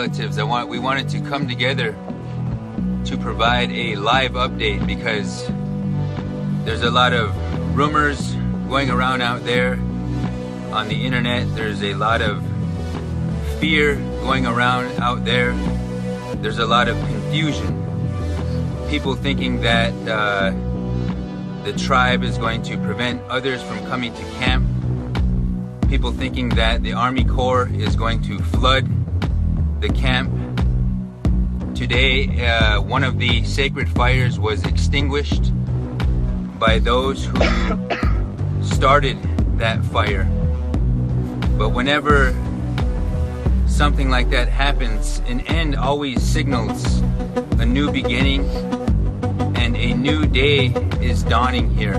relatives, we wanted to come together to provide a live update because there's a lot of rumors going around out there on the internet. There's a lot of fear going around out there. There's a lot of confusion. People thinking that the tribe is going to prevent others from coming to camp. People thinking that the Army Corps is going to flood the camp. Today, one of the sacred fires was extinguished by those who started that fire. But whenever something like that happens, an end always signals a new beginning, and a new day is dawning here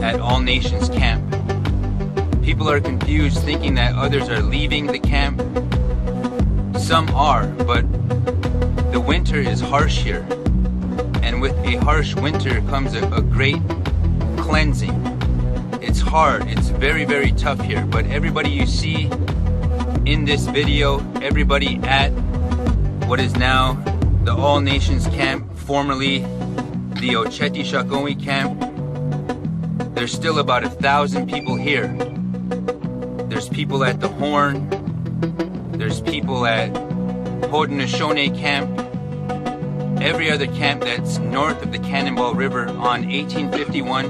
at All Nations Camp. People are confused, thinking that others are leaving the camp. Some are, but the winter is harsh here, and with a harsh winter comes a great cleansing. It's hard, it's very, very tough here, but everybody you see in this video, everybody at what is now the All Nations Camp, formerly the Ocheti Shakonwi Camp, there's still about 1,000 people here. There's people at the Horn, there's people at Haudenosaunee Camp, every other camp that's north of the Cannonball River on 1851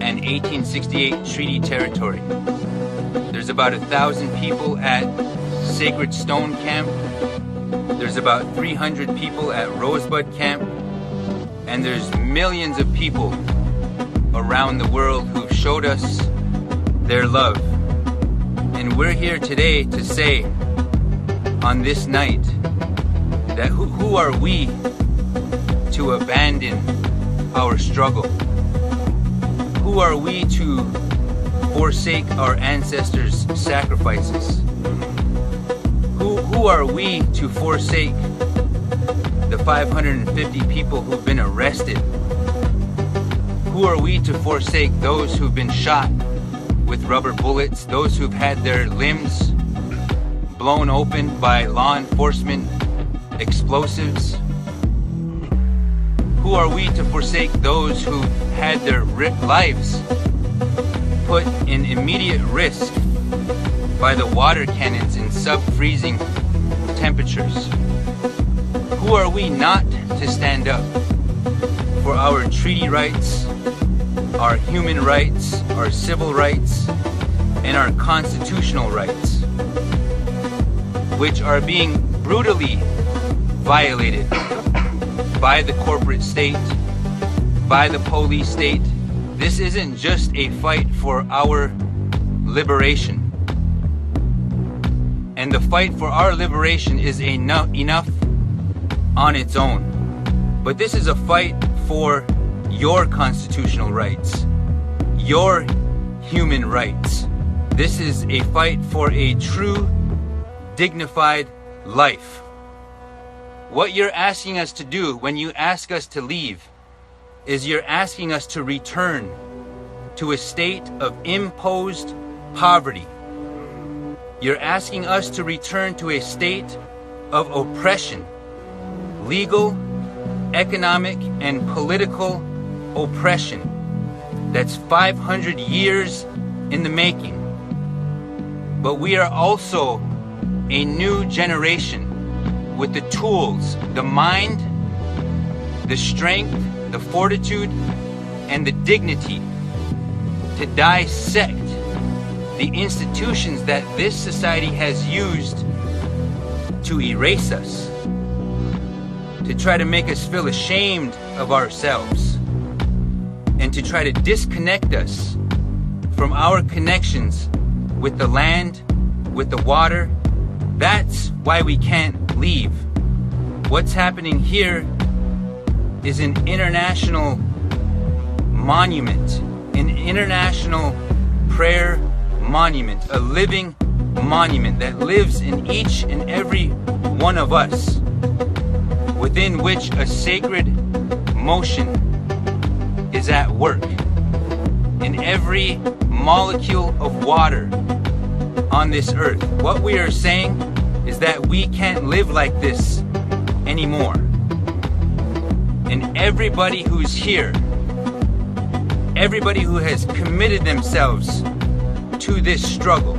and 1868 treaty territory. There's about 1,000 people at Sacred Stone Camp. There's about 300 people at Rosebud Camp. And there's millions of people around the world who've showed us their love. And we're here today to say on this night that who are we to abandon our struggle? Who are we to forsake our ancestors' sacrifices? Who are we to forsake the 550 people who've been arrested? Who are we to forsake those who've been shot with rubber bullets, those who've had their limbs blown open by law enforcement explosives? Who are we to forsake those who had their lives put in immediate risk by the water cannons in sub-freezing temperatures? Who are we not to stand up for our treaty rights, our human rights, our civil rights, and our constitutional rights, which are being brutally violated by the corporate state, by the police state? This isn't just a fight for our liberation. And the fight for our liberation is enough on its own. But this is a fight for your constitutional rights, your human rights. This is a fight for a true, dignified life. What you're asking us to do when you ask us to leave is you're asking us to return to a state of imposed poverty. You're asking us to return to a state of oppression, legal, economic, and political oppression that's 500 years in the making. But we are also a new generation with the tools, the mind, the strength, the fortitude, and the dignity to dissect the institutions that this society has used to erase us, to try to make us feel ashamed of ourselves, and to try to disconnect us from our connections with the land, with the water. That's why we can't leave. What's happening here is an international monument, an international prayer monument, a living monument that lives in each and every one of us, within which a sacred motion is at work. In every molecule of water on this earth, what we are saying is that we can't live like this anymore. And everybody who's here, everybody who has committed themselves to this struggle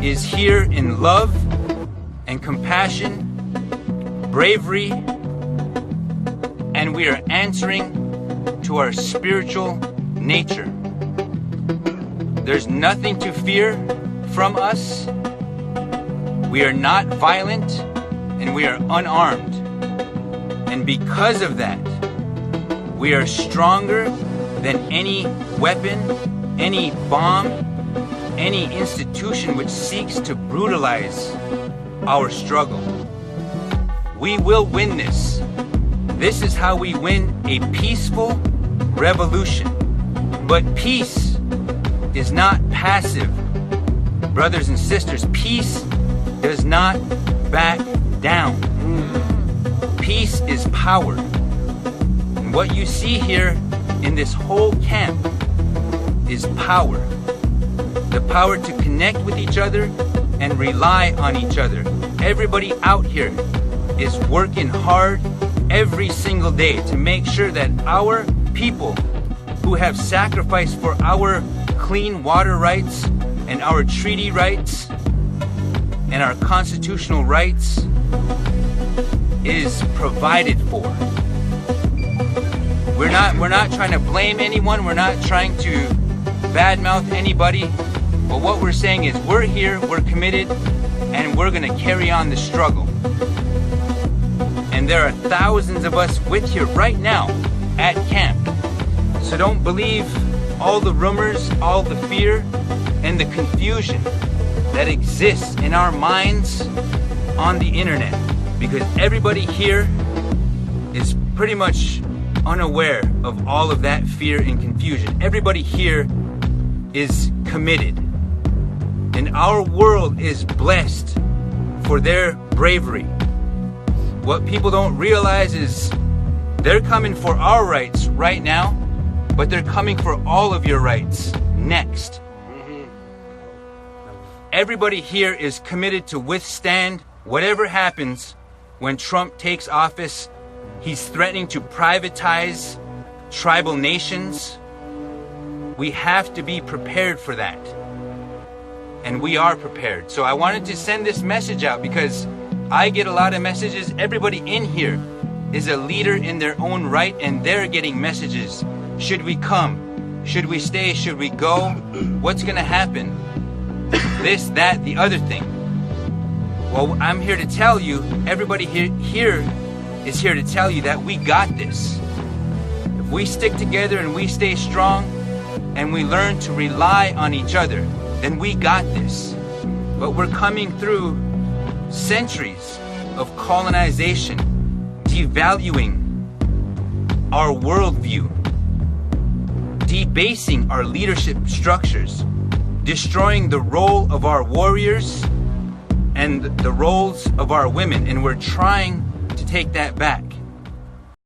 is here in love and compassion, bravery, and we are answering to our spiritual nature. There's nothing to fear from us. We are not violent and we are unarmed. And because of that, we are stronger than any weapon, any bomb, any institution which seeks to brutalize our struggle. We will win this. This is how we win a peaceful revolution. But peace is not passive. Brothers and sisters, peace does not back down. Peace is power. And what you see here in this whole camp is power. The power to connect with each other and rely on each other. Everybody out here is working hard every single day to make sure that our people who have sacrificed for our clean water rights and our treaty rights and our constitutional rights is provided for. We're not trying to blame anyone. We're not trying to badmouth anybody. But what we're saying is we're here, we're committed, and we're going to carry on the struggle. And there are thousands of us with you right now at camp. So don't believe all the rumors, all the fear, and the confusion that exists in our minds on the internet. Because everybody here is pretty much unaware of all of that fear and confusion. Everybody here is committed. And our world is blessed for their bravery. What people don't realize is they're coming for our rights right now, but they're coming for all of your rights next. Everybody here is committed to withstand whatever happens when Trump takes office. He's threatening to privatize tribal nations. We have to be prepared for that. And we are prepared. So I wanted to send this message out because I get a lot of messages. Everybody in here is a leader in their own right, and they're getting messages. Should we come? Should we stay? Should we go? What's going to happen? This, that, the other thing. Well, I'm here to tell you, everybody here is here to tell you that we got this. If we stick together and we stay strong and we learn to rely on each other, then we got this. But we're coming through centuries of colonization, devaluing our worldview, debasing our leadership structures, destroying the role of our warriors and the roles of our women, and we're trying to take that back.